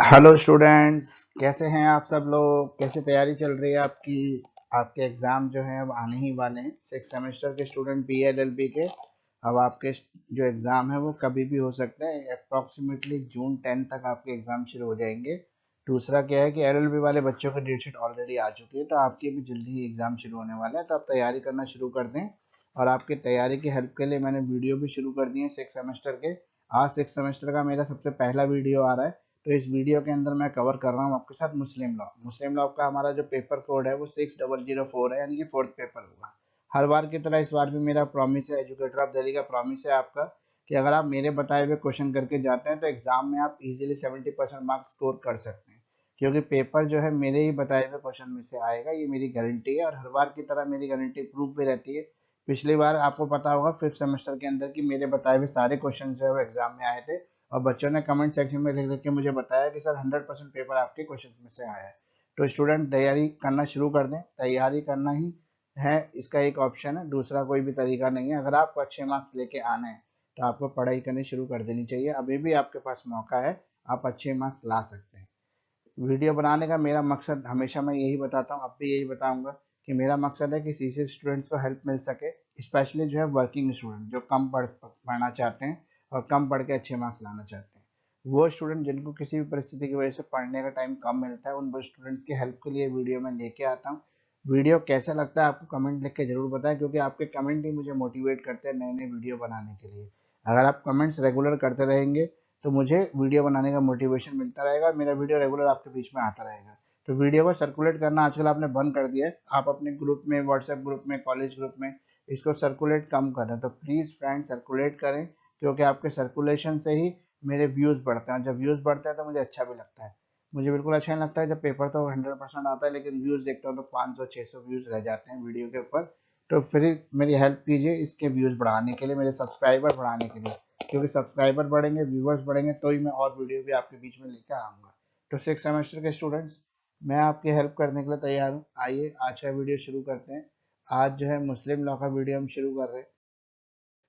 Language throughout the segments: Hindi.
हेलो स्टूडेंट्स, कैसे हैं आप सब लोग? कैसे तैयारी चल रही है आपकी? आपके एग्ज़ाम जो हैं अब आने ही वाले हैं। सिक्स सेमेस्टर के student B L L B के अब आपके जो एग्ज़ाम है वो कभी भी हो सकता है। अप्रॉक्सीमेटली जून 10 तक आपके एग्ज़ाम शुरू हो जाएंगे। दूसरा क्या है कि एल एल बी वाले बच्चों की डेट शीट ऑलरेडी आ चुकी है, तो आपके भी जल्दी ही एग्ज़ाम शुरू होने वाला है। तो आप तैयारी करना शुरू कर दें। और आपकी तैयारी की हेल्प के लिए मैंने वीडियो भी शुरू कर दिए हैं सिक्स सेमेस्टर के। आज सिक्स सेमेस्टर का मेरा सबसे पहला वीडियो आ रहा है। तो इस वीडियो के अंदर मैं कवर कर रहा हूँ आपके साथ मुस्लिम लॉ का हमारा जो पेपर कोड है वो 6004 है, यानी कि फोर्थ पेपर होगा। हर बार की तरह इस बार भी मेरा प्रॉमिस है, एजुकेटर ऑफ दिल्ली का प्रॉमिस है आपका, कि अगर आप मेरे बताए हुए क्वेश्चन करके जाते हैं तो एग्जाम में आप इजीली 70% मार्क्स स्कोर कर सकते हैं। क्योंकि पेपर जो है मेरे ही बताए हुए क्वेश्चन में से आएगा, ये मेरी गारंटी है। और हर बार की तरह मेरी गारंटी प्रूफ भी रहती है। पिछली बार आपको पता होगा फिफ्थ सेमेस्टर के अंदर कि मेरे बताए हुए सारे क्वेश्चन जो है वो एग्जाम में आए थे। और बच्चों ने कमेंट सेक्शन में लिख लिख के मुझे बताया कि सर 100% पेपर आपके क्वेश्चन में से आया है। तो स्टूडेंट तैयारी करना शुरू कर दें, तैयारी करना ही है इसका एक ऑप्शन है, दूसरा कोई भी तरीका नहीं है। अगर आपको अच्छे मार्क्स लेके आने हैं तो आपको पढ़ाई करनी शुरू कर देनी चाहिए। अभी भी आपके पास मौका है, आप अच्छे मार्क्स ला सकते हैं। वीडियो बनाने का मेरा मकसद हमेशा मैं यही बताता हूँ, अब भी यही बताऊंगा, कि मेरा मकसद है कि सीसीए स्टूडेंट्स को हेल्प मिल सके। स्पेशली जो है वर्किंग स्टूडेंट जो कम पढ़ना चाहते हैं और कम पढ़ के अच्छे मार्क्स लाना चाहते हैं। वो स्टूडेंट जिनको किसी भी परिस्थिति की वजह से पढ़ने का टाइम कम मिलता है, उन स्टूडेंट्स की हेल्प के लिए वीडियो मैं लेके आता हूँ। वीडियो कैसा लगता है आपको कमेंट लिख के जरूर बताएं, क्योंकि आपके कमेंट ही मुझे मोटिवेट करते हैं नए नए वीडियो बनाने के लिए। अगर आप कमेंट्स रेगुलर करते रहेंगे तो मुझे वीडियो बनाने का मोटिवेशन मिलता रहेगा और मेरा वीडियो रेगुलर आपके बीच में आता रहेगा। तो वीडियो को सर्कुलेट करना आजकल आपने बंद कर दिया है। आप अपने ग्रुप में, व्हाट्सएप ग्रुप में, कॉलेज ग्रुप में इसको सर्कुलेट कम करें। तो प्लीज़ फ्रेंड सर्कुलेट करें, क्योंकि आपके सर्कुलेशन से ही मेरे व्यूज़ बढ़ते हैं। जब व्यूज़ बढ़ते हैं तो मुझे अच्छा भी लगता है। मुझे बिल्कुल अच्छा नहीं लगता है जब पेपर तो 100% आता है लेकिन व्यूज़ देखता हूँ तो 500-600 व्यूज़ रह जाते हैं वीडियो के ऊपर। तो फिर मेरी हेल्प कीजिए इसके व्यूज़ बढ़ाने के लिए, मेरे सब्सक्राइबर बढ़ाने के लिए। क्योंकि सब्सक्राइबर बढ़ेंगे, व्यूवर्स बढ़ेंगे, तो ही मैं और वीडियो भी आपके बीच में लेकर आऊँगा। तो सिक्स सेमेस्टर के स्टूडेंट्स, मैं आपकी हेल्प करने के लिए तैयार हूँ। आइए आज का वीडियो शुरू करते हैं। आज जो है मुस्लिम लॉ का वीडियो हम शुरू कर रहे हैं।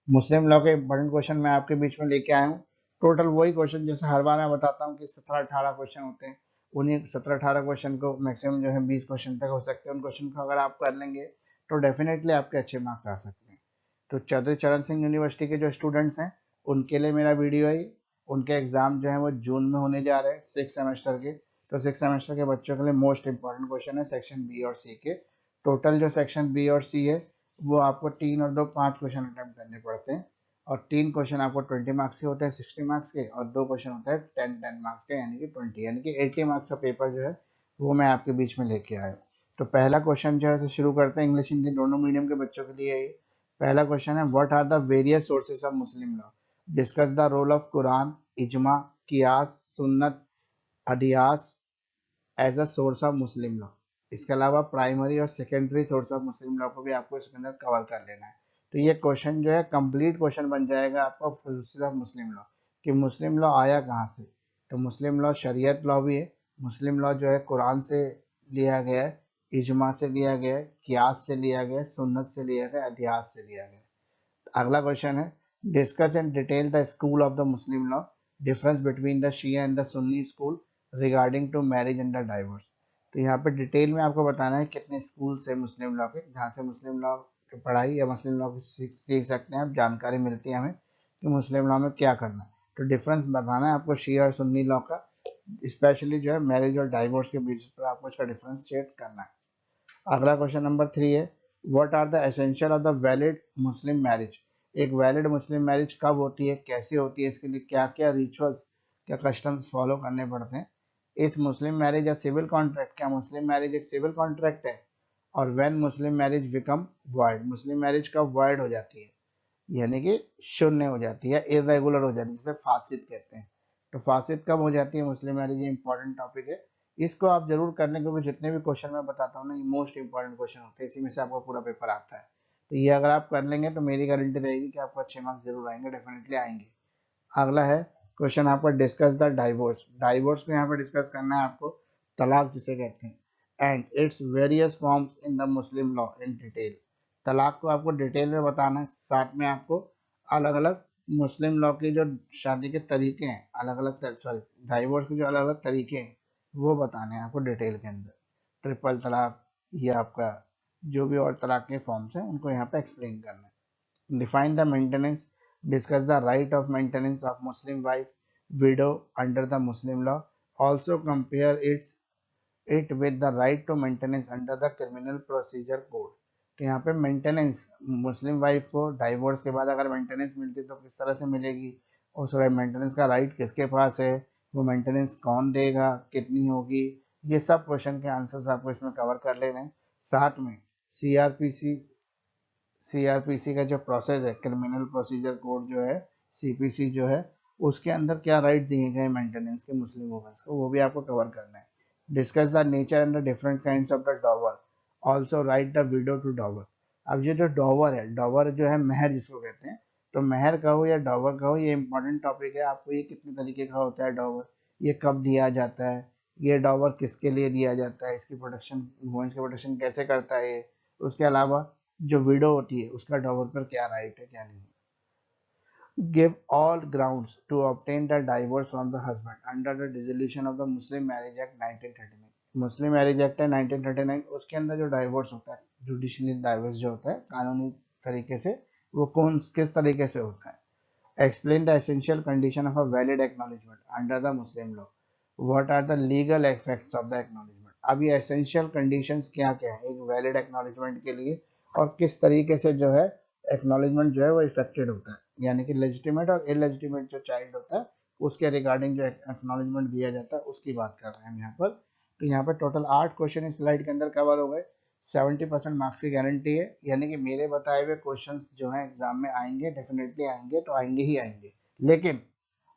मुस्लिम लॉ के इंपॉर्टेंट क्वेश्चन मैं आपके बीच में लेके आया हूँ। टोटल वही क्वेश्चन जैसे हर बार मैं बताता हूँ कि 17-18 क्वेश्चन होते हैं। उन्हीं 17-18 क्वेश्चन को मैक्सिमम जो है 20 क्वेश्चन तक हो सकते हैं। उन क्वेश्चन को अगर आप कर लेंगे तो डेफिनेटली आपके अच्छे मार्क्स आ सकते हैं। तो चौधरी चरण सिंह यूनिवर्सिटी के जो स्टूडेंट्स हैं उनके लिए मेरा वीडियो है। उनके एग्जाम जो है वो जून में होने जा रहे हैं सिक्स सेमेस्टर के। तो सिक्स सेमेस्टर के बच्चों के लिए मोस्ट इंपॉर्टेंट क्वेश्चन है सेक्शन बी और सी के। टोटल जो सेक्शन बी और सी है वो आपको 3 और 2 5 क्वेश्चन अटेम्प्ट करने पड़ते हैं। और 3 क्वेश्चन आपको 20 मार्क्स के होते हैं, 60 मार्क्स के, और 2 क्वेश्चन होते हैं 10-10 मार्क्स के, यानी कि 20, यानी कि 80 मार्क्स का पेपर जो है वो मैं आपके बीच में लेके आया हूँ। तो पहला क्वेश्चन जो है उसे शुरू करते हैं। इंग्लिश हिंदी दोनों मीडियम के बच्चों के लिए है ये। पहला क्वेश्चन है, what are the various sources of Muslim law? Discuss the role of Quran, इजमा, कियास, सुन्नत, अदियास as a source of Muslim law. इसके अलावा प्राइमरी और secondary source of Muslim law को भी आपको इसके अंदर कवर कर लेना है। तो ये क्वेश्चन जो है कंप्लीट क्वेश्चन बन जाएगा आपका सोर्सेज ऑफ मुस्लिम लॉ, कि मुस्लिम लॉ आया कहाँ से। तो मुस्लिम लॉ शरीयत लॉ भी है। मुस्लिम लॉ जो है कुरान से लिया गया है, इजमा से लिया गया है, कियास से लिया गया है, सुन्नत से लिया गया है, अध्यास से लिया गया है। अगला क्वेश्चन है, discuss in detail the school of the Muslim law, difference between the Shia and the Sunni school regarding to marriage and the divorce. तो यहाँ पे डिटेल में आपको बताना है कितने स्कूल से मुस्लिम लॉ के, जहाँ से मुस्लिम लॉ की पढ़ाई या मुस्लिम लॉ की सीख सकते हैं आप, जानकारी मिलती है हमें कि मुस्लिम लॉ में क्या करना है। तो डिफरेंस बताना है आपको शिया और सुन्नी लॉ का, स्पेशली जो है मैरिज और डाइवोर्स के बीच पर आपको इसका डिफरेंशिएट करना है। अगला क्वेश्चन नंबर 3 है, what are the essential of the valid Muslim marriage? एक वैलिड मुस्लिम मैरिज कब होती है, कैसे होती है, इसके लिए क्या क्या रिचुअल्स, क्या कस्टम्स फॉलो करने पड़ते हैं? इस मुस्लिम मैरिज या सिविल कॉन्ट्रैक्ट, क्या मुस्लिम मैरिज एक सिविल कॉन्ट्रैक्ट है? और when Muslim marriage become void, Muslim marriage कब वॉइड हो जाती है, यानी कि शून्य हो जाती है, इरेगुलर हो जाती है, जिसे फासिद कहते हैं। तो फासिद कब हो जाती है मुस्लिम मैरिज, ये इंपॉर्टेंट टॉपिक है। इसको आप जरूर कर लें, क्योंकि जितने भी क्वेश्चन मैं बताता हूँ ना ये मोस्ट इंपॉर्टेंट क्वेश्चन होते हैं, इसी में से आपका पूरा पेपर आता है। तो ये अगर आप कर लेंगे तो मेरी गारंटी रहेगी कि आपको अच्छे मार्क्स जरूर आएंगे, डेफिनेटली आएंगे। अगला है क्वेश्चन आपका, डिस्कस द डाइवोर्स। डाइवोर्स को यहाँ पर डिस्कस करना है आपको, तलाक जिसे कहते हैं, and its various forms in the Muslim law in detail. तलाक को आपको डिटेल में बताना है, साथ में आपको अलग अलग मुस्लिम लॉ की जो शादी के तरीके हैं अलग अलग, सॉरी, डाइवोर्स के जो अलग अलग तरीके हैं वो बताने हैं आपको डिटेल के अंदर। ट्रिपल तलाक, ये आपका जो भी और तलाक के फॉर्म्स हैं उनको यहाँ पे एक्सप्लेन करना है। Define the maintenance, discuss the right of maintenance of Muslim wife widow under the Muslim law, also compare it with the right to maintenance under the criminal procedure code. तो यहाँ पे मेंटेनेंस, मुस्लिम वाइफ को डाइवोर्स के बाद अगर मेंटेनेंस मिलती तो किस तरह से मिलेगी, और उसका मेंटेनेंस का राइट किसके पास है, वो मेंटेनेंस कौन देगा, कितनी होगी, ये सब क्वेश्चन के आंसर्स आपको इसमें कवर कर लेने हैं। साथ में सीआरपीसी सीआरपीसी का जो प्रोसेस है, क्रिमिनल प्रोसीजर कोड जो है, सीपीसी जो है, उसके अंदर क्या राइट दिए गए मेंटेनेंस के मुस्लिम वुमेन्स को, वो भी आपको कवर करना है। Discuss the nature and the different kinds of the dower, also right the widow to dower. अब ये जो डॉवर है, डॉवर जो है महर जिसको कहते हैं, तो महर कहो या डॉवर कहो, ये इंपॉर्टेंट टॉपिक है आपको। ये कितने तरीके का होता है डॉवर, ये कब दिया जाता है, ये डॉवर किसके लिए दिया जाता है, इसकी प्रोटेक्शन, वुमेन्स की प्रोटेक्शन कैसे करता है ये। उसके अलावा जो विडो होती है उसका डॉवर पर क्या राइट है क्या नहीं। Give all grounds to obtain the divorce from the husband under the dissolution of the Muslim Marriage Act 1939। Muslim marriage act है 1939, उसके अंदर जो डाइवोर्स होता है, जुडिशली डाइवोर्स जो होता है कानूनी तरीके से, वो कौन किस तरीके से होता है। Explain the essential condition of a valid acknowledgement under the Muslim law, what are the legal effects of the acknowledgement. अब ये एसेंशियल कंडीशंस क्या क्या है एक वैलिड एक्नॉलेजमेंट के लिए, और किस तरीके से जो है एक्नॉलेजमेंट जो है वो इफेक्टेड होता है, यानी कि लेजिटिमेट और इलेजिटिमेट जो चाइल्ड होता है उसके रिगार्डिंग जो एक्नॉलेजमेंट दिया जाता है उसकी बात कर रहे हैं हम यहाँ पर। तो यहाँ पर टोटल 8 क्वेश्चन इस स्लाइड के अंदर कवर हो गए। 70% मार्क्स की गारंटी है, यानी कि मेरे बताए हुए क्वेश्चंस जो हैं एग्जाम में आएंगे, डेफिनेटली आएंगे, तो आएंगे ही आएंगे। लेकिन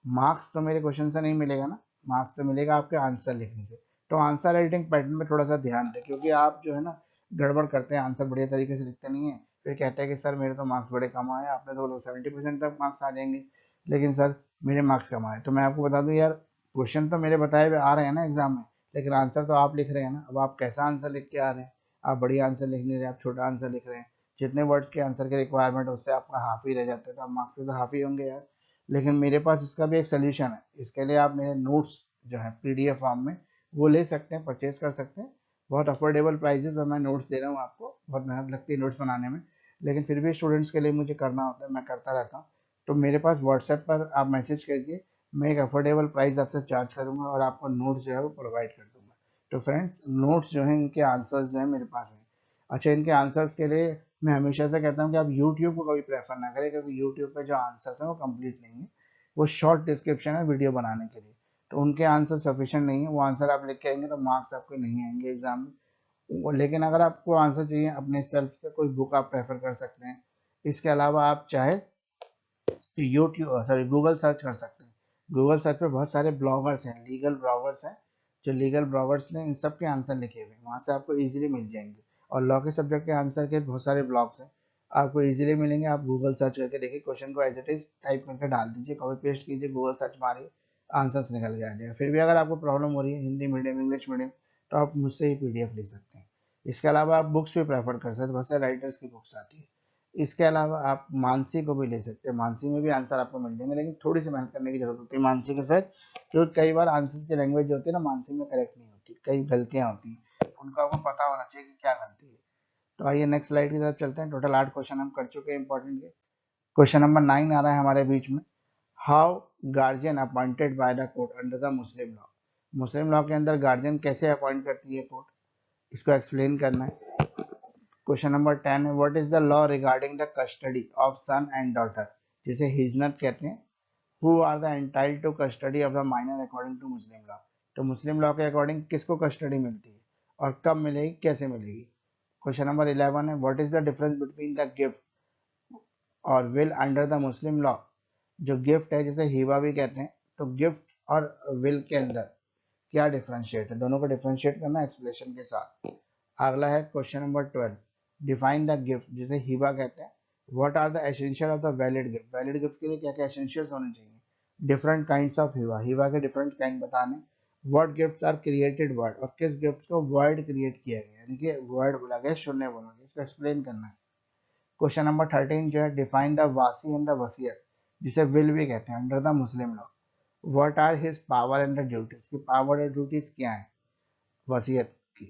मार्क्स तो मेरे क्वेश्चन से नहीं मिलेगा ना, मार्क्स तो मिलेगा आपके आंसर लिखने से। तो आंसर राइटिंग पैटर्न में थोड़ा सा ध्यान दें, क्योंकि आप जो है ना गड़बड़ करते हैं, आंसर बढ़िया तरीके से लिखते नहीं है, फिर कहते हैं कि सर मेरे तो मार्क्स बड़े कम आए, आपने तो बोला 70% तक मार्क्स आ जाएंगे, लेकिन सर मेरे मार्क्स कम आए। तो मैं आपको बता दूं यार, क्वेश्चन तो मेरे बताए हुए आ रहे हैं ना एग्जाम में, लेकिन आंसर तो आप लिख रहे हैं ना। अब आप कैसा आंसर लिख के आ रहे हैं, आप बढ़िया आंसर लिख नहीं रहे, आप छोटा आंसर लिख रहे हैं, जितने वर्ड्स के आंसर के रिक्वायरमेंट उससे आपका हाफ ही रह जाता है, तो आप मार्क्स तो हाफ ही होंगे यार। लेकिन मेरे पास इसका भी एक सोल्यूशन है, इसके लिए आप मेरे नोट्स जो है पीडीएफ फॉर्म में वो ले सकते हैं, परचेज कर सकते हैं। बहुत अफोर्डेबल प्राइसेस में मैं नोट्स दे रहा हूँ आपको, बहुत मेहनत लगती है नोट्स बनाने में, लेकिन फिर भी स्टूडेंट्स के लिए मुझे करना होता है, मैं करता रहता हूँ। तो मेरे पास व्हाट्सएप पर आप मैसेज करिए, मैं एक अफोर्डेबल प्राइस आपसे चार्ज करूँगा और आपको नोट्स जो है वो प्रोवाइड कर दूंगा। तो फ्रेंड्स, नोट्स जो हैं इनके आंसर्स जो है मेरे पास हैं। अच्छा, इनके आंसर्स के लिए मैं हमेशा से कहता हूँ कि आप यूट्यूब को कभी प्रेफर ना करें, क्योंकि यूट्यूब पे जो आंसर्स हैं वो कंप्लीट नहीं है, वो शॉर्ट डिस्क्रिप्शन है वीडियो बनाने के लिए, तो उनके आंसर सफिशिएंट नहीं है। वो आंसर आप लिख के आएंगे तो मार्क्स आपके नहीं आएंगे एग्जाम में। लेकिन अगर आपको आंसर चाहिए अपने सेल्फ से, कोई बुक आप प्रेफर कर सकते हैं। इसके अलावा आप चाहे यूट्यूब, सॉरी, गूगल सर्च कर सकते हैं। गूगल सर्च पे बहुत सारे ब्लॉगर्स हैं, लीगल ब्लॉगर्स हैं, जो लीगल ब्लॉगर्स ने इन सब के आंसर लिखे हुए हैं, वहाँ से आपको इजीली मिल जाएंगे। और लॉ के सब्जेक्ट के आंसर के बहुत सारे ब्लॉग्स हैं, आपको इजीली मिलेंगे। आप गूगल सर्च करके देखिए, क्वेश्चन को एज इट इज टाइप करके डाल दीजिए, कॉपी पेस्ट कीजिए, गूगल सर्च मारिए, आंसर्स निकल के आ जाएगा। फिर भी अगर आपको प्रॉब्लम हो रही है हिंदी मीडियम इंग्लिश मीडियम, तो आप मुझसे ही पीडीएफ ले सकते हैं। इसके अलावा आप बुक्स भी प्रेफर कर सकते हैं, बहुत सारे राइटर्स की बुक्स आती है। इसके अलावा आप मानसी को भी ले सकते हैं, मानसी में भी आंसर आपको मिल जाएंगे, लेकिन थोड़ी सी मेहनत करने की जरूरत होती है मानसी के साथ, क्योंकि कई बार आंसर्स की लैंग्वेज जो होती है ना मानसी में करेक्ट नहीं होती, कई गलतियां होती हैं, उनको आपको पता होना चाहिए कि क्या गलती है। तो आइए नेक्स्ट स्लाइड की तरफ चलते हैं। टोटल 8 क्वेश्चन हम कर चुके हैं इंपॉर्टेंट के। क्वेश्चन नंबर 9 आ रहा है हमारे बीच में। How guardian appointed by the court under the Muslim law. Muslim law के अंदर गार्जियन कैसे अपॉइंट करती है कोर्ट, इसको एक्सप्लेन करना है। क्वेश्चन नंबर 10 है, what is the law regarding the custody of son and daughter, जिसे हिजनत कहते हैं। Who are the entitled to custody of the minor according to Muslim law. तो मुस्लिम लॉ के अकॉर्डिंग किसको कस्टडी मिलती है और कब मिलेगी, कैसे मिलेगी। क्वेश्चन नंबर 11 है, what is the difference between the gift और will under the Muslim law. जो गिफ्ट है जिसे हिबा भी कहते हैं, तो गिफ्ट और विल के अंदर क्या डिफरेंशिएट है, दोनों को डिफरेंशिएट करना एक्सप्लेनेशन के साथ। अगला है question number 12, define the gift, जिसे हिबा कहते हैं। What are the essential of the valid gift, valid gift के लिए क्या क्या एसेंशियल्स होने चाहिए। डिफरेंट काइंड्स ऑफ हिबा, हिबा के डिफरेंट काइंड बताने। What gifts are created word, और किस गिफ्ट को वर्ड क्रिएट किया गया, यानी कि वर्ड बोला गया, शून्य बोला गया, इसको एक्सप्लेन करना है। क्वेश्चन नंबर 13 जो है, डिफाइन द वासी एंड द वसीयत, जिसे विल भी कहते हैं, under the Muslim law. What are his power and the duties, की पावर और ड्यूटीज क्या है वसीयत की।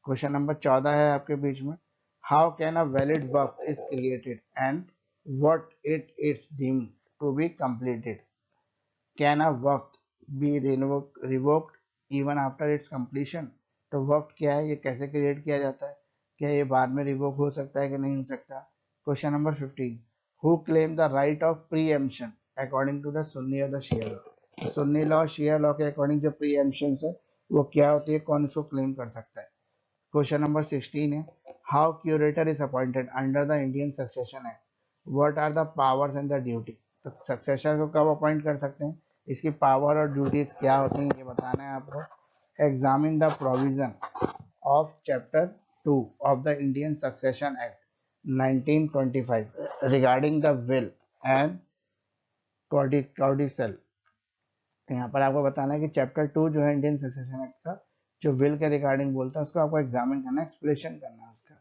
क्वेश्चन नंबर 14 है आपके बीच में, हाउ कैन अ वैलिड वक्फ is created and what it is deemed to be completed. Can a वक्फ be revoked even after its completion. तो वक्फ क्या है, ये कैसे क्रिएट किया जाता है, क्या ये बाद में रिवोक हो सकता है कि नहीं हो सकता। Question number 15, who claim the right of preemption according to the Sunni और the Shia law. Sunni law Shia law के अकॉर्डिंग जो प्रीएम्पशन है वो क्या होती है, कौन इसको क्लेम कर सकता है। क्वेश्चन नंबर 16 है, how curator is appointed under the Indian succession act, what are the powers and the duties. तो सक्सेशन को कब अपॉइंट कर सकते हैं, इसकी पावर और ड्यूटीज क्या होती हैं, ये बताना है आपको। Examine the provision of chapter 2 of the Indian succession act 1925 regarding the will and codicil. यहाँ पर आपको बताना है कि चैप्टर 2 जो है इंडियन सक्सेशन एक्ट का, जो विल के रिगार्डिंग बोलता है, उसको आपको एग्जामिन करना है, एक्सप्लेनेशन करना है उसका।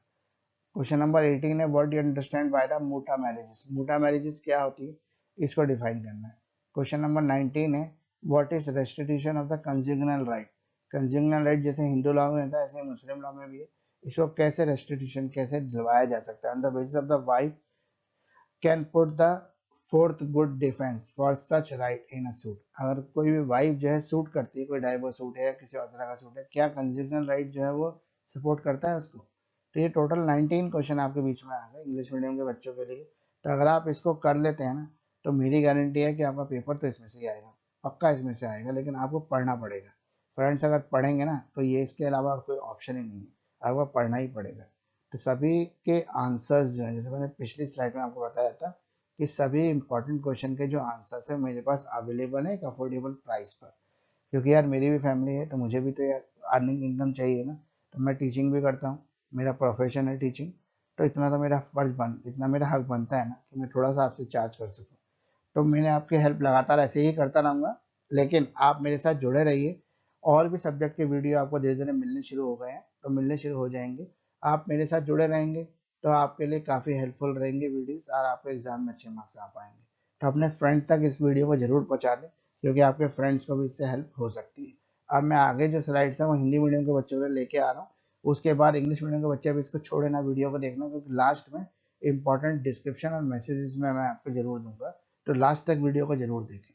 क्वेश्चन नंबर 18 है, what you understand by the मूटा मैरिजेस। मूटा मैरिजेस क्या होती है, इसको डिफाइन करना है। क्वेश्चन नंबर 19 है, what is restitution of the conjugal right. Conjugal right जैसे हिंदू लॉ में होता है ऐसे मुस्लिम लॉ में भी है, इसको कैसे रेस्टिट्यूशन कैसे दिलवाया जा सकता है। On the basis of the wife can put the fourth good defence for such right in a suit. अगर कोई भी वाइफ जो है सूट करती है, कोई डाइवोर्स सूट है या किसी और तरह का सूट है, क्या कंज्यूगनल राइट जो है वो सपोर्ट करता है उसको। तो ये टोटल 19 क्वेश्चन आपके बीच में आ गए इंग्लिश मीडियम के बच्चों के लिए। तो अगर आप इसको कर लेते हैं ना, तो मेरी गारंटी है कि आपका पेपर तो इसमें से ही आएगा, पक्का इसमें से आएगा, लेकिन आपको पढ़ना पड़ेगा। फ्रेंड्स अगर पढ़ेंगे ना तो ये इसके अलावा कोई ऑप्शन ही नहीं है, आपको पढ़ना ही पड़ेगा। तो सभी के आंसर्स जो हैं, जैसे मैंने पिछली स्लाइड में आपको बताया था कि सभी इंपॉर्टेंट क्वेश्चन के जो आंसर्स है मेरे पास अवेलेबल है एक अफोर्डेबल प्राइस पर। क्योंकि यार मेरी भी फैमिली है, तो मुझे भी तो यार अर्निंग इनकम चाहिए ना। तो मैं टीचिंग भी करता हूँ, मेरा प्रोफेशन है टीचिंग। तो इतना तो मेरा इतना मेरा हक बनता है ना कि मैं थोड़ा सा आपसे चार्ज कर सकूँ। तो मैंने आपकी हेल्प लगातार ऐसे ही करता रहूँगा, लेकिन आप मेरे साथ जुड़े रहिए। और भी सब्जेक्ट के वीडियो आपको धीरे धीरे मिलने शुरू हो गए हैं, तो मिलने शुरू हो जाएंगे। आप मेरे साथ जुड़े रहेंगे तो आपके लिए काफ़ी हेल्पफुल रहेंगे वीडियोस, और आपके एग्जाम में अच्छे मार्क्स आ पाएंगे। तो अपने फ्रेंड तक इस वीडियो को जरूर पहुंचा दें, क्योंकि आपके फ्रेंड्स को भी इससे हेल्प हो सकती है। अब मैं आगे जो स्लाइड्स हैं वो हिंदी मीडियम के बच्चों के लिए लेके आ रहा हूँ, उसके बाद इंग्लिश मीडियम के बच्चे भी इसको छोड़े ना, वीडियो को देखना, क्योंकि लास्ट में इंपॉर्टेंट डिस्क्रिप्शन और मैसेजेस में मैं आपको जरूर दूंगा। तो लास्ट तक वीडियो को जरूर देखें।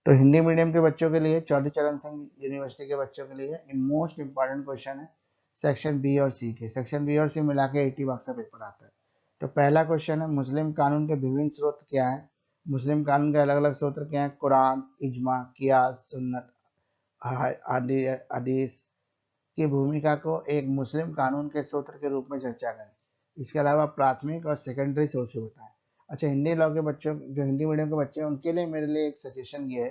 तो हिंदी मीडियम के बच्चों के लिए, चौधरी चरण सिंह यूनिवर्सिटी के बच्चों के लिए मोस्ट इंपॉर्टेंट क्वेश्चन है सेक्शन बी और सी के। सेक्शन बी और सी मिला के 80 मार्क्स का पेपर आता है। तो पहला क्वेश्चन है, मुस्लिम कानून के विभिन्न स्रोत क्या है। मुस्लिम कानून के अलग अलग स्रोत क्या है, कुरान, इजमा, कियास, सुन्नत, हदीस की भूमिका को एक मुस्लिम कानून के स्रोत के रूप में चर्चा करें। इसके अलावा प्राथमिक और सेकेंडरी सोर्स भी बताएं। अच्छा, हिंदी लॉ के बच्चों, जो हिंदी मीडियम के बच्चे हैं, उनके लिए मेरे लिए एक सजेशन ये है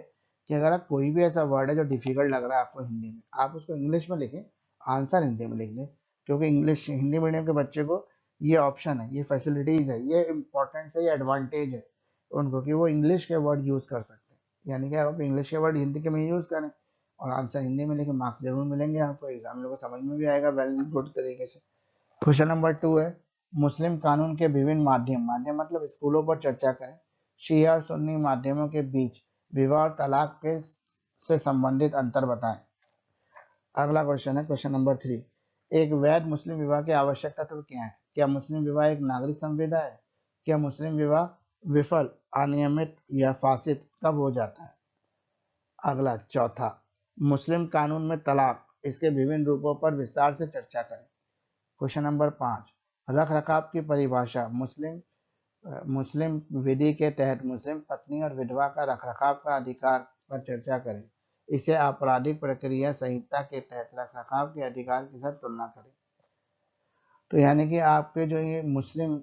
कि अगर आप कोई भी ऐसा वर्ड है जो डिफिकल्ट लग रहा है आपको हिंदी में, आप उसको इंग्लिश में लिखें, आंसर हिंदी में लिख दें। क्योंकि इंग्लिश हिंदी मीडियम के बच्चे को ये ऑप्शन है, ये फैसिलिटीज़ है, ये इंपॉर्टेंस है, ये एडवांटेज है उनको कि वो इंग्लिश के वर्ड यूज़ कर सकते हैं। यानी कि आप इंग्लिश के वर्ड हिंदी के में यूज़ करें और आंसर हिंदी में लिखे, मार्क्स जरूर मिलेंगे आपको, एग्जाम लोगों को समझ में भी आएगा वेल गुड तरीके से। क्वेश्चन नंबर 2 है, मुस्लिम कानून के विभिन्न माध्यम, माध्यम मतलब स्कूलों पर चर्चा करें, शिया और सुन्नी माध्यमों के बीच विवाह और तलाक के से संबंधित अंतर बताएं। अगला क्वेश्चन है क्वेश्चन नंबर 3, एक वैध मुस्लिम विवाह की आवश्यक तत्व क्या है। क्या मुस्लिम विवाह एक नागरिक संविदा है। क्या मुस्लिम विवाह विफल, अनियमित या फासिद कब हो जाता है। अगला चौथा, मुस्लिम कानून में तलाक, इसके विभिन्न रूपों पर विस्तार से चर्चा करें। क्वेश्चन नंबर 5, रख रखाव की परिभाषा, मुस्लिम विधि के तहत मुस्लिम पत्नी और विधवा का रखरखाव का अधिकार पर चर्चा करें। इसे आपराधिक प्रक्रिया संहिता के तहत रखरखाव के अधिकार के साथ तुलना करें। तो यानी कि आपके जो ये मुस्लिम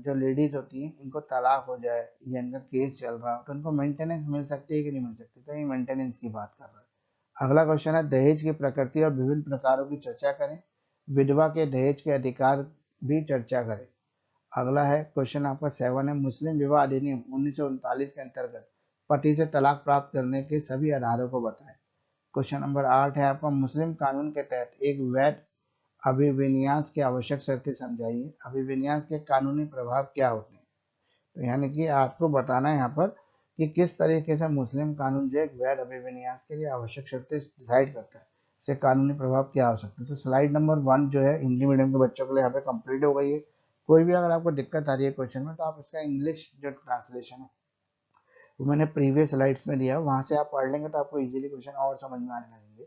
जो लेडीज होती हैं, इनको तलाक हो जाए या इनका केस चल रहा हो, तो इनको मेंटेनेंस मिल सकती है कि नहीं मिल सकती। तो ये मेंटेनेंस की बात कर रहा है। अगला क्वेश्चन है, दहेज की प्रकृति और विभिन्न प्रकारों की चर्चा करें। विधवा के दहेज के अधिकार भी चर्चा करें। अगला है क्वेश्चन आपका 7 है, मुस्लिम विवाह अधिनियम 1939 के अंतर्गत पति से तलाक प्राप्त करने के सभी आधारों को बताएं। क्वेश्चन नंबर 8 है आपका, मुस्लिम कानून के तहत एक वैध अभिविन्यास की आवश्यक शर्तें समझाइए। अभिविन्यास के कानूनी प्रभाव क्या होते हैं। तो यानी कि आपको बताना है यहाँ पर कि किस तरीके से मुस्लिम कानून जो एक वैध अभिविन्यास के लिए आवश्यक शर्तें डिसाइड करता है, इससे कानूनी प्रभाव क्या हो सकता है। तो स्लाइड नंबर 1 जो है हिंदी मीडियम के बच्चों के लिए यहाँ पे कंप्लीट हो गई है। कोई भी अगर आपको दिक्कत आ रही है क्वेश्चन में, तो आप इसका इंग्लिश जो ट्रांसलेशन है वो मैंने प्रीवियस स्लाइड्स में दिया, वहाँ से आप पढ़ लेंगे तो आपको इजीली क्वेश्चन और समझ में आने लगेंगे।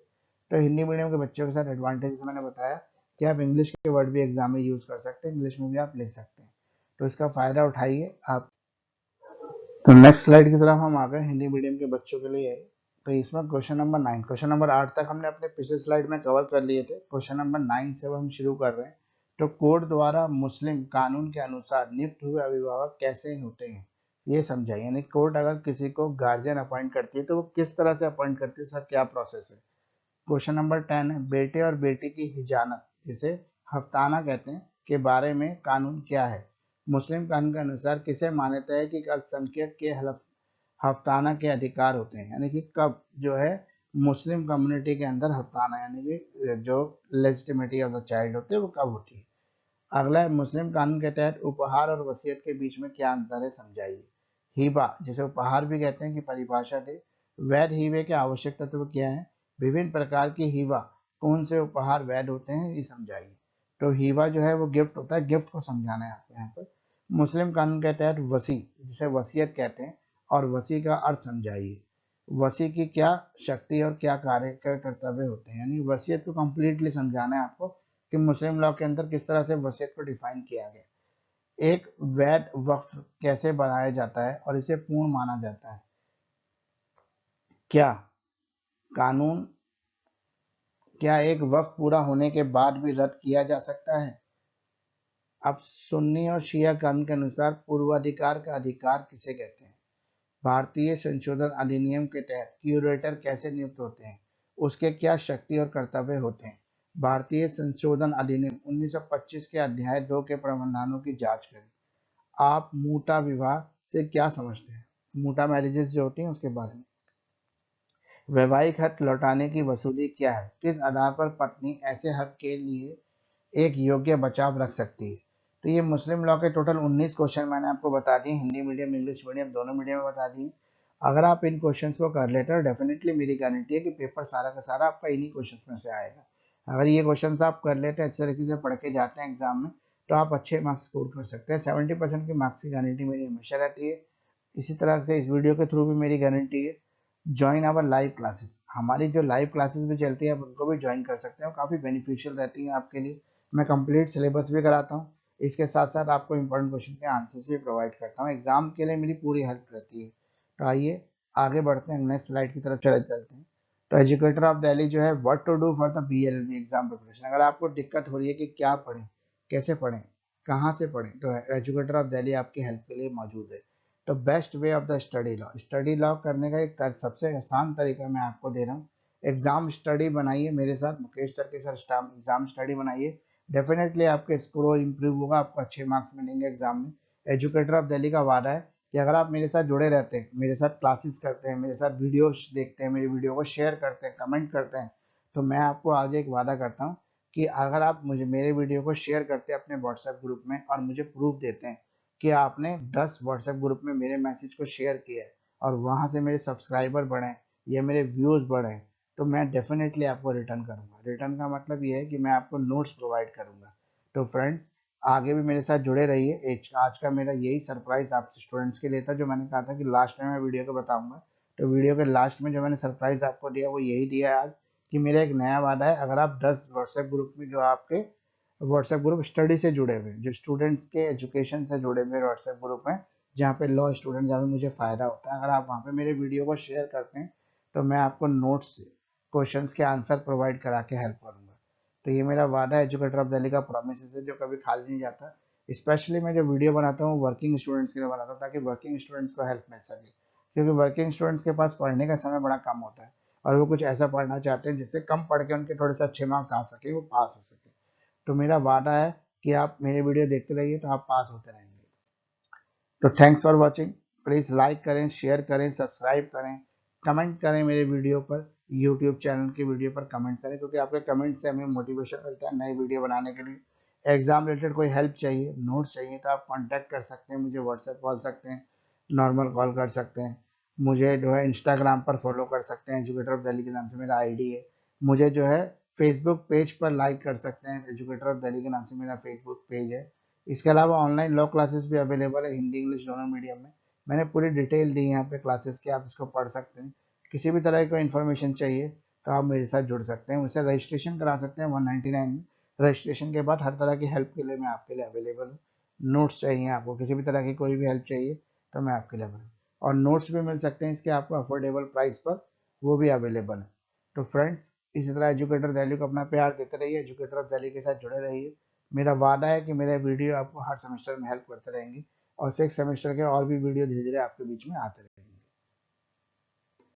तो हिंदी मीडियम के बच्चों के साथ एडवांटेज मैंने बताया कि आप इंग्लिश के वर्ड भी एग्जाम में यूज़ कर सकते हैं, इंग्लिश में भी आप लिख सकते हैं, तो इसका फ़ायदा उठाइए आप। तो नेक्स्ट स्लाइड की तरफ हम आ गए हिंदी मीडियम के बच्चों के लिए। तो इसमें क्वेश्चन नंबर 9, क्वेश्चन नंबर 8 तक हमने अपने पिछले स्लाइड में कवर कर लिए थे। क्वेश्चन नंबर 9 से हम शुरू कर रहे हैं। तो कोर्ट द्वारा मुस्लिम कानून के अनुसार नियुक्त हुए अभिभावक कैसे होते हैं, ये समझाइए। यानी कोर्ट अगर किसी को गार्जियन अपॉइंट करती है तो वो किस तरह से अपॉइंट करती है, सर क्या प्रोसेस है। क्वेश्चन नंबर 10 है, बेटे और बेटी की हिजानत जिसे हफ्ताना कहते हैं के बारे में कानून क्या है। मुस्लिम कानून के अनुसार किसे मान्यता है कि अल्पसंख्यक के हफ्ताना के अधिकार होते हैं, यानी कि कब जो है मुस्लिम कम्युनिटी के अंदर हफ्ताना यानी कि जो लेजिटिमेटी ऑफ द चाइल्ड होते हैं वो कब होती है। अगला है, मुस्लिम कानून के तहत उपहार और वसीयत के बीच में क्या अंतर है, समझाइए। हिबा जिसे उपहार भी कहते हैं की परिभाषा दे। वैध हिबे के आवश्यक तत्व क्या है। विभिन्न प्रकार की हिबा कौन से उपहार वैध होते हैं, ये समझाइए। तो हिबा जो है वो गिफ्ट होता है, गिफ्ट को समझाना है आपको यहाँ पर। मुस्लिम कानून के तहत वसी जिसे वसीयत कहते हैं और वसी का अर्थ समझाइए। वसी की क्या शक्ति और क्या कार्य क्या कर्तव्य होते हैं, यानी वसीयत को कंप्लीटली समझाना है आपको कि मुस्लिम लॉ के अंदर किस तरह से वसीयत को डिफाइन किया गया। एक वैध वक्फ कैसे बनाया जाता है और इसे पूर्ण माना जाता है। क्या कानून क्या एक वक्फ पूरा होने के बाद भी रद्द किया जा सकता है। अब सुन्नी और शिया कानून के अनुसार पूर्वाधिकार का अधिकार किसे कहते हैं। भारतीय संशोधन अधिनियम के तहत क्यूरेटर कैसे नियुक्त होते हैं, उसके क्या शक्ति और कर्तव्य होते हैं। भारतीय संशोधन अधिनियम 1925 के अध्याय 2 के प्रावधानों की जांच करें। आप मूटा विवाह से क्या समझते हैं, मूटा मैरिजेस जो होती हैं उसके बारे में। वैवाहिक हक लौटाने की वसूली क्या है, किस आधार पर पत्नी ऐसे हक के लिए एक योग्य बचाव रख सकती है। तो ये मुस्लिम लॉ के टोटल 19 क्वेश्चन मैंने आपको बता दिए, हिंदी मीडियम इंग्लिश मीडियम दोनों मीडियम में बता दिए। अगर आप इन क्वेश्चंस को कर लेते हो, डेफिनेटली मेरी गारंटी है कि पेपर सारा का सारा आपका इन्हीं क्वेश्चंस में से आएगा। अगर ये क्वेश्चंस आप कर लेते हैं, अच्छे तरीके से पढ़ के जाते हैं एग्जाम में, तो आप अच्छे मार्क्स स्कोर कर सकते हैं। 70% की मार्क्स की गारंटी मेरी हमेशा रहती है। इसी तरह से इस वीडियो के थ्रू भी मेरी गारंटी है। ज्वाइन आवर लाइव क्लासेस, हमारी जो लाइव क्लासेस भी चलती है आप उनको भी ज्वाइन कर सकते हैं, काफ़ी बेनिफिशियल रहती है आपके लिए। मैं कंप्लीट सिलेबस भी कराता हूँ, इसके साथ साथ आपको इंपॉर्टेंट क्वेश्चन के आंसर्स भी प्रोवाइड करता हूँ। एग्जाम के लिए मेरी पूरी हेल्प रहती है। तो आइए आगे बढ़ते हैं, नेक्स्ट स्लाइड की तरफ चले चलते हैं। तो एजुकेटर ऑफ दिल्ली जो है what to do for the BLLB exam preparation, अगर आपको दिक्कत हो रही है कि क्या पढ़ें, कैसे पढ़ें, कहाँ से पढ़ें, तो एजुकेटर ऑफ दिल्ली आपकी हेल्प के लिए मौजूद है। तो best way of the study law करने का एक सबसे आसान तरीका मैं आपको दे रहा हूँ। एग्जाम स्टडी बनाइए मेरे साथ, मुकेश सर के साथ एग्जाम स्टडी बनाइए, डेफिनेटली आपके स्कोर इंप्रूव होगा, आपको अच्छे मार्क्स मिलेंगे एग्जाम में। एजुकेटर ऑफ दिल्ली का वादा है कि अगर आप मेरे साथ जुड़े रहते हैं, मेरे साथ क्लासेस करते हैं, मेरे साथ वीडियोस देखते हैं, मेरी वीडियो को शेयर करते हैं, कमेंट करते हैं, तो मैं आपको आज एक वादा करता हूँ कि अगर आप मुझे मेरे वीडियो को शेयर करते हैं अपने व्हाट्सएप ग्रुप में और मुझे प्रूफ देते हैं कि आपने 10 व्हाट्सएप ग्रुप में मेरे मैसेज को शेयर किया है और वहाँ से मेरे सब्सक्राइबर बढ़े या मेरे व्यूज़ बढ़े, तो मैं डेफिनेटली आपको रिटर्न करूँगा। रिटर्न का मतलब ये है कि मैं आपको नोट्स प्रोवाइड करूँगा। तो फ्रेंड्स आगे भी मेरे साथ जुड़े रहिए। आज का मेरा यही सरप्राइज आप स्टूडेंट्स के लिए था, जो मैंने कहा था कि लास्ट में मैं वीडियो को बताऊंगा। तो वीडियो के लास्ट में जो मैंने सरप्राइज आपको दिया वो यही दिया है आज, कि मेरा एक नया वादा है। अगर आप 10 व्हाट्सएप ग्रुप में जो आपके व्हाट्सएप ग्रुप स्टडी से जुड़े हुए, जो स्टूडेंट्स के एजुकेशन से जुड़े हुए व्हाट्सएप ग्रुप हैं, जहाँ पे लॉ स्टूडेंट, जहाँ पे मुझे फ़ायदा होता है, अगर आप वहाँ पे मेरे वीडियो को शेयर करते हैं तो मैं आपको नोट्स क्वेश्चंस के आंसर प्रोवाइड करा के हेल्प करूँगा। तो ये मेरा वादा है, एजुकेटर ऑफ दिल्ली का प्रॉमिस है जो कभी खाली नहीं जाता। स्पेशली मैं जो वीडियो बनाता हूँ वर्किंग स्टूडेंट्स के लिए बनाता हूँ, ताकि वर्किंग स्टूडेंट्स को हेल्प मिल सके, क्योंकि वर्किंग स्टूडेंट्स के पास पढ़ने का समय बड़ा कम होता है और वो कुछ ऐसा पढ़ना चाहते हैं जिससे कम पढ़ के उनके थोड़े से अच्छे मार्क्स आ सके, वो पास हो सके। तो मेरा वादा है कि आप मेरे वीडियो देखते रहिए तो आप पास होते रहेंगे। तो thanks for watching. Please like करें, शेयर करें, सब्सक्राइब करें, कमेंट करें मेरे वीडियो पर, यूट्यूब चैनल की वीडियो पर कमेंट करें, क्योंकि आपके कमेंट से हमें मोटिवेशन मिलता है नई वीडियो बनाने के लिए। एग्ज़ाम रिलेटेड कोई हेल्प चाहिए, नोट्स चाहिए, तो आप कांटेक्ट कर सकते हैं मुझे, व्हाट्सएप कॉल सकते हैं, नॉर्मल कॉल कर सकते हैं। मुझे जो है इंस्टाग्राम पर फॉलो कर सकते हैं, एजुकेटर ऑफ दिल्ली के नाम से मेरा आईडी है। मुझे जो है फेसबुक पेज पर लाइक कर सकते हैं, एजुकेटर ऑफ दिल्ली के नाम से मेरा फेसबुक पेज है। इसके अलावा ऑनलाइन लॉ क्लासेस भी अवेलेबल है, हिंदी इंग्लिश दोनों मीडियम में। मैंने पूरी डिटेल दी है यहाँ पे क्लासेस की, आप इसको पढ़ सकते हैं। किसी भी तरह की कोई इन्फॉर्मेशन चाहिए तो आप मेरे साथ जुड़ सकते हैं, मुझसे रजिस्ट्रेशन करा सकते हैं 199 में। रजिस्ट्रेशन के बाद हर तरह की हेल्प के लिए मैं आपके लिए अवेलेबल हूँ। नोट्स चाहिए आपको, किसी भी तरह की कोई भी हेल्प चाहिए तो मैं आपके लिए अवेलेबल हूँ। और नोट्स भी मिल सकते हैं इसके आपको अफोर्डेबल प्राइस पर, वो भी अवेलेबल है। तो फ्रेंड्स, इसी तरह एजुकेटर दिल्ली को अपना प्यार देते रहिए, एजुकेटर ऑफ दिल्ली के साथ जुड़े रहिए। मेरा वादा है कि मेरे वीडियो आपको हर सेमेस्टर में हेल्प करते रहेंगे, और 6 सेमेस्टर के और भी वीडियो धीरे धीरे आपके बीच में आते रहेंगे।